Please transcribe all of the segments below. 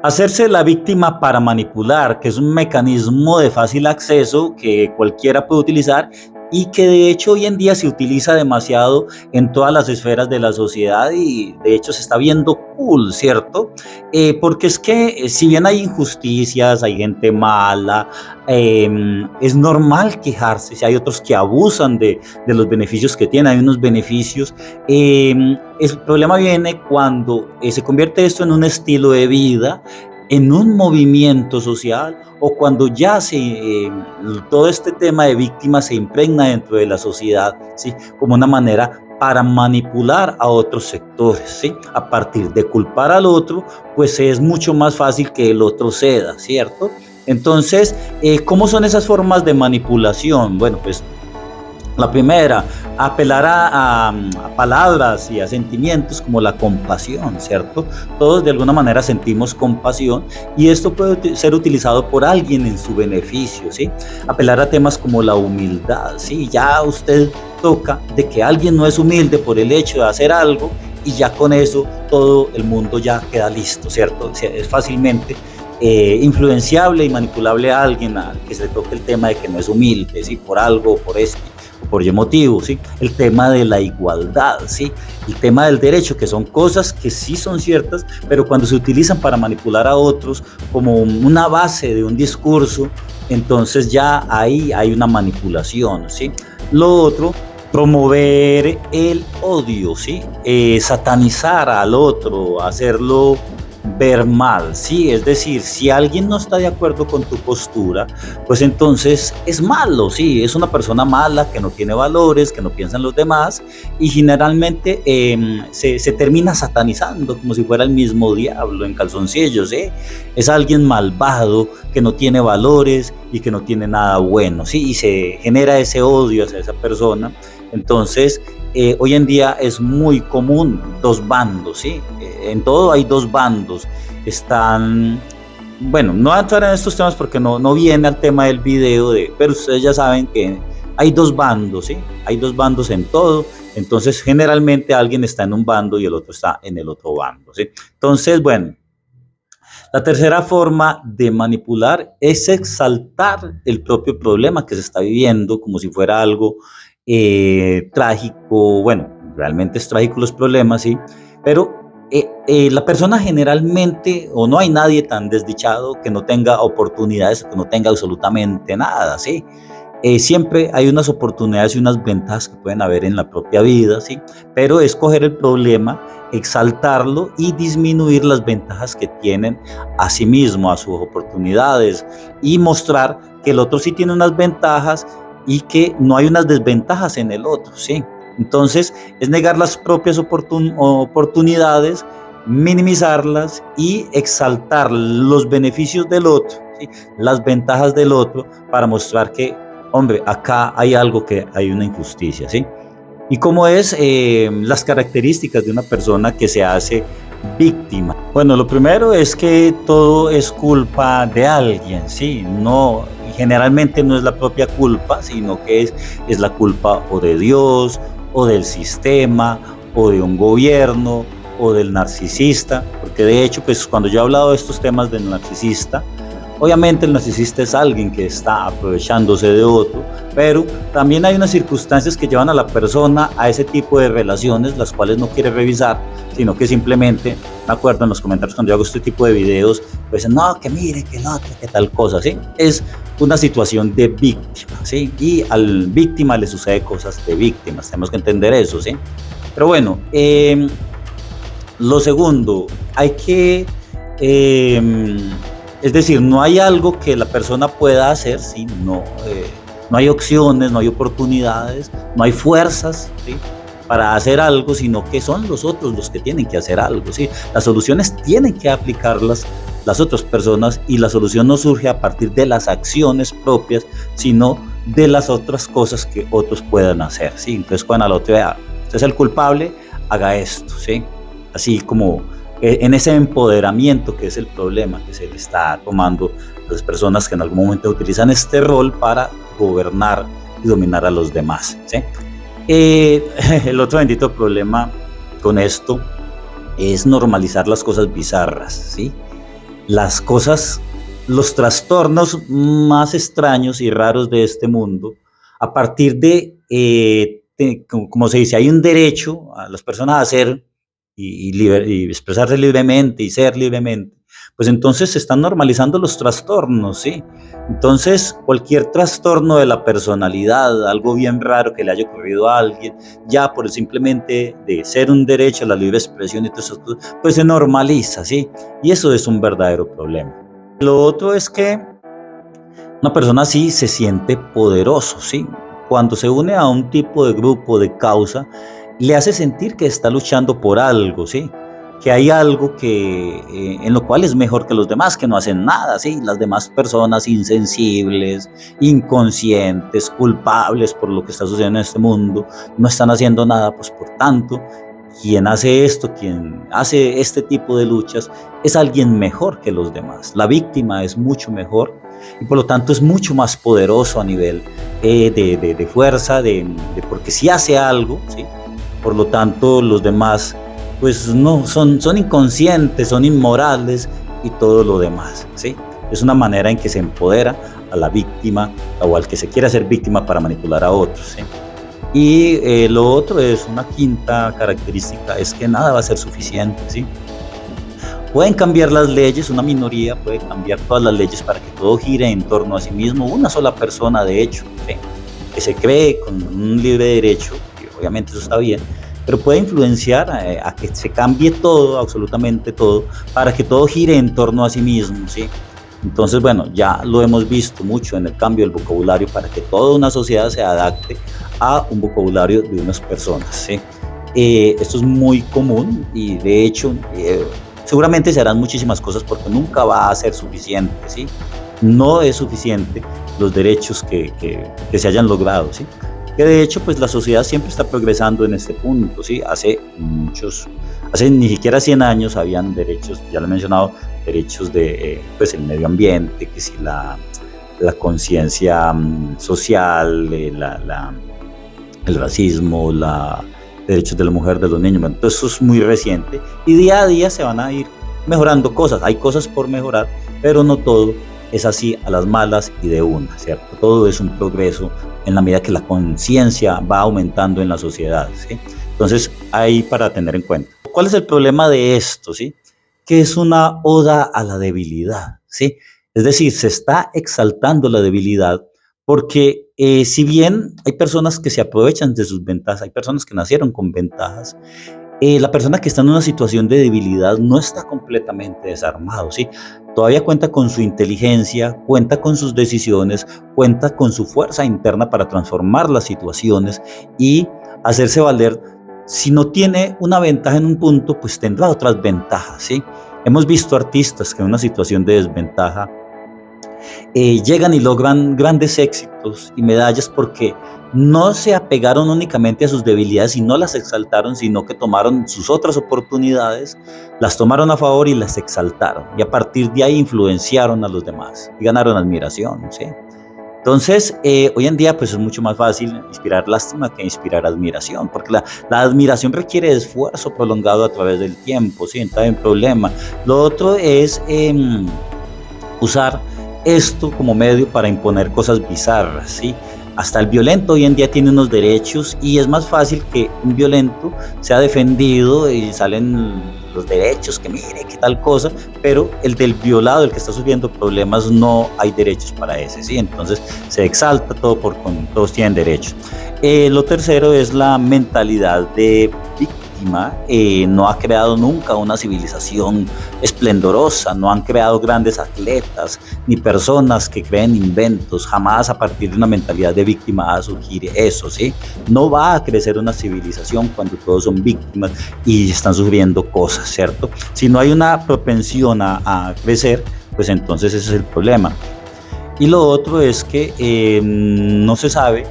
Hacerse la víctima para manipular, que es un mecanismo de fácil acceso que cualquiera puede utilizar y que de hecho hoy en día se utiliza demasiado en todas las esferas de la sociedad y de hecho se está viendo cool, ¿cierto? Porque es que si bien hay injusticias, hay gente mala, es normal quejarse, si hay otros que abusan de los beneficios que tienen, hay unos beneficios. El problema viene cuando se convierte esto en un estilo de vida, en un movimiento social o cuando ya todo este tema de víctimas se impregna dentro de la sociedad, ¿sí? Como una manera para manipular a otros sectores, ¿sí? A partir de culpar al otro, pues es mucho más fácil que el otro ceda, ¿cierto? Entonces, ¿cómo son esas formas de manipulación? Bueno, pues la primera, apelar a palabras y a sentimientos como la compasión, ¿cierto? Todos de alguna manera sentimos compasión y esto puede ser utilizado por alguien en su beneficio, ¿sí? Apelar a temas como la humildad, ¿sí? Ya usted toca de que alguien no es humilde por el hecho de hacer algo y ya con eso todo el mundo ya queda listo, ¿cierto? O sea, es fácilmente influenciable y manipulable a alguien a que se toque el tema de que no es humilde, ¿sí? Por algo, por esto por Y motivo, ¿sí? El tema de la igualdad, ¿sí? El tema del derecho, que son cosas que sí son ciertas, pero cuando se utilizan para manipular a otros como una base de un discurso, entonces ya ahí hay una manipulación, ¿sí? Lo otro, promover el odio, ¿sí? Satanizar al otro, hacerlo ver mal, ¿sí? Es decir, si alguien no está de acuerdo con tu postura, pues entonces es malo, ¿sí? Es una persona mala, que no tiene valores, que no piensa en los demás y generalmente se termina satanizando como si fuera el mismo diablo en calzoncillos, ¿sí? Es alguien malvado, que no tiene valores y que no tiene nada bueno, ¿sí? Y se genera ese odio hacia esa persona. Entonces, hoy en día es muy común dos bandos, ¿sí? En todo hay dos bandos. Están, bueno, no voy a entrar en estos temas porque no viene al tema del video, pero ustedes ya saben que hay dos bandos, ¿sí? Hay dos bandos en todo. Entonces, generalmente alguien está en un bando y el otro está en el otro bando, ¿sí? Entonces, bueno, la tercera forma de manipular es exaltar el propio problema que se está viviendo como si fuera algo trágico. Bueno, realmente es trágico los problemas, sí, pero la persona generalmente, o no hay nadie tan desdichado que no tenga oportunidades, que no tenga absolutamente nada, sí. Siempre hay unas oportunidades y unas ventajas que pueden haber en la propia vida, ¿sí? Pero escoger el problema, exaltarlo y disminuir las ventajas que tienen a sí mismo, a sus oportunidades y mostrar que el otro sí tiene unas ventajas y que no hay unas desventajas en el otro, ¿sí? Entonces es negar las propias oportunidades, minimizarlas y exaltar los beneficios del otro, ¿sí? Las ventajas del otro para mostrar que hombre, acá hay algo que hay una injusticia, ¿sí? ¿Y cómo es las características de una persona que se hace víctima? Bueno, lo primero es que todo es culpa de alguien, ¿sí? No, generalmente no es la propia culpa, sino que es la culpa o de Dios, o del sistema, o de un gobierno, o del narcisista, porque de hecho, pues cuando yo he hablado de estos temas del narcisista, obviamente el narcisista es alguien que está aprovechándose de otro, pero también hay unas circunstancias que llevan a la persona a ese tipo de relaciones, las cuales no quiere revisar, sino que simplemente, me acuerdo en los comentarios cuando yo hago este tipo de videos, pues no, que mire, que no, que tal cosa, ¿sí? Es una situación de víctima, ¿sí? Y al víctima le sucede cosas de víctimas, tenemos que entender eso, ¿sí? Pero bueno, lo segundo, hay que... Eh, es decir, no hay algo que la persona pueda hacer, ¿sí? No hay opciones, no hay oportunidades, no hay fuerzas, ¿sí? Para hacer algo, sino que son los otros los que tienen que hacer algo, ¿sí? Las soluciones tienen que aplicarlas las otras personas y la solución no surge a partir de las acciones propias, sino de las otras cosas que otros puedan hacer, ¿sí? Entonces cuando al otro vea, usted es el culpable, haga esto, ¿sí? Así como en ese empoderamiento que es el problema que se le está tomando a las personas que en algún momento utilizan este rol para gobernar y dominar a los demás, ¿sí? El otro bendito problema con esto es normalizar las cosas bizarras, ¿sí? las cosas, los trastornos más extraños y raros de este mundo, a partir como se dice, hay un derecho a las personas a hacer y expresarse libremente y ser libremente, pues entonces se están normalizando los trastornos, ¿sí? Entonces, cualquier trastorno de la personalidad, algo bien raro que le haya ocurrido a alguien, ya por simplemente de ser un derecho a la libre expresión y todas esas cosas, pues se normaliza, ¿sí? Y eso es un verdadero problema. Lo otro es que una persona así se siente poderoso, ¿sí? Cuando se une a un tipo de grupo, de causa, le hace sentir que está luchando por algo, ¿sí? Que hay algo en lo cual es mejor que los demás, que no hacen nada, ¿sí? Las demás personas insensibles, inconscientes, culpables por lo que está sucediendo en este mundo, no están haciendo nada, pues por tanto, quien hace esto, quien hace este tipo de luchas, es alguien mejor que los demás. La víctima es mucho mejor y por lo tanto es mucho más poderoso a nivel de fuerza, porque si hace algo, ¿sí? Por lo tanto los demás pues no, son inconscientes, son inmorales y todo lo demás, ¿sí? Es una manera en que se empodera a la víctima o al que se quiere hacer víctima para manipular a otros, ¿sí? Y lo otro es una quinta característica, es que nada va a ser suficiente, ¿sí? Pueden cambiar las leyes, una minoría puede cambiar todas las leyes para que todo gire en torno a sí mismo, una sola persona de hecho, ¿sí? Que se cree con un libre derecho, y obviamente eso está bien, pero puede influenciar a que se cambie todo, absolutamente todo, para que todo gire en torno a sí mismo, ¿sí? Entonces, bueno, ya lo hemos visto mucho en el cambio del vocabulario para que toda una sociedad se adapte a un vocabulario de unas personas, ¿sí? Esto es muy común y de hecho seguramente se harán muchísimas cosas porque nunca va a ser suficiente, ¿sí? No es suficiente los derechos que se hayan logrado, ¿sí? Que de hecho pues la sociedad siempre está progresando en este punto, ¿sí? Hace ni siquiera 100 años habían derechos, ya lo he mencionado, derechos de pues el medio ambiente, que si la conciencia social, el racismo, derechos de la mujer, de los niños, entonces eso es muy reciente y día a día se van a ir mejorando cosas, hay cosas por mejorar, pero no todo es así a las malas y de una, ¿cierto? Todo es un progreso en la medida que la conciencia va aumentando en la sociedad, ¿sí? Entonces, hay para tener en cuenta. ¿Cuál es el problema de esto, sí? Que es una oda a la debilidad, ¿sí? Es decir, se está exaltando la debilidad porque si bien hay personas que se aprovechan de sus ventajas, hay personas que nacieron con ventajas, la persona que está en una situación de debilidad no está completamente desarmado, ¿sí? Todavía cuenta con su inteligencia, cuenta con sus decisiones, cuenta con su fuerza interna para transformar las situaciones y hacerse valer. Si no tiene una ventaja en un punto, pues tendrá otras ventajas, ¿sí? Hemos visto artistas que en una situación de desventaja llegan y logran grandes éxitos y medallas porque no se apegaron únicamente a sus debilidades y no las exaltaron, sino que tomaron sus otras oportunidades, las tomaron a favor y las exaltaron. Y a partir de ahí influenciaron a los demás y ganaron admiración, ¿sí? Entonces, hoy en día pues es mucho más fácil inspirar lástima que inspirar admiración, porque la admiración requiere esfuerzo prolongado a través del tiempo, ¿sí? Entonces hay un problema. Lo otro es usar esto como medio para imponer cosas bizarras, ¿sí? Hasta el violento hoy en día tiene unos derechos y es más fácil que un violento sea defendido y salen los derechos, que mire, que tal cosa, pero el del violado, el que está sufriendo problemas, no hay derechos para ese, ¿sí? Entonces se exalta todo todos tienen derechos. Lo tercero es la mentalidad de víctima. No ha creado nunca una civilización esplendorosa, no han creado grandes atletas ni personas que creen inventos, jamás a partir de una mentalidad de víctima va a surgir eso, ¿sí? No va a crecer una civilización cuando todos son víctimas y están sufriendo cosas, ¿cierto? Si no hay una propensión a crecer, pues entonces ese es el problema. Y lo otro es que no se sabe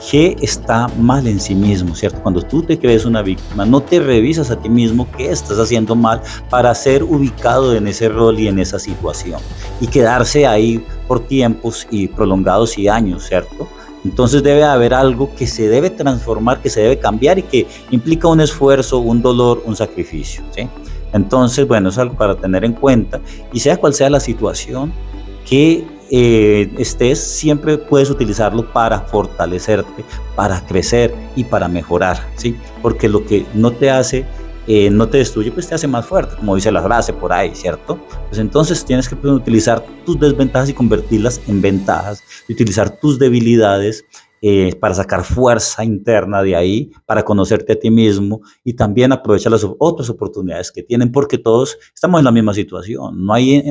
qué está mal en sí mismo, ¿cierto? Cuando tú te crees una víctima, no te revisas a ti mismo qué estás haciendo mal para ser ubicado en ese rol y en esa situación y quedarse ahí por tiempos y prolongados y años, ¿cierto? Entonces debe haber algo que se debe transformar, que se debe cambiar y que implica un esfuerzo, un dolor, un sacrificio, ¿sí? Entonces, bueno, es algo para tener en cuenta y sea cual sea la situación que estés, siempre puedes utilizarlo para fortalecerte, para crecer y para mejorar, ¿sí? Porque lo que no te hace, no te destruye, pues te hace más fuerte, como dice la frase por ahí, ¿cierto? Pues entonces tienes que utilizar tus desventajas y convertirlas en ventajas, y utilizar tus debilidades para sacar fuerza interna de ahí, para conocerte a ti mismo y también aprovechar las otras oportunidades que tienen, porque todos estamos en la misma situación. No hay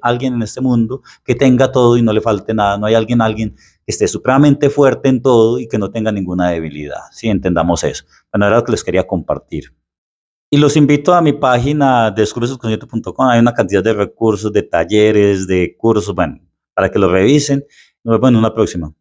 alguien en este mundo que tenga todo y no le falte nada. No hay alguien que esté supremamente fuerte en todo y que no tenga ninguna debilidad. Sí, entendamos eso. Bueno, era lo que les quería compartir. Y los invito a mi página descubresubconsciente.com. Hay una cantidad de recursos, de talleres, de cursos, bueno, para que lo revisen. Nos vemos en una próxima.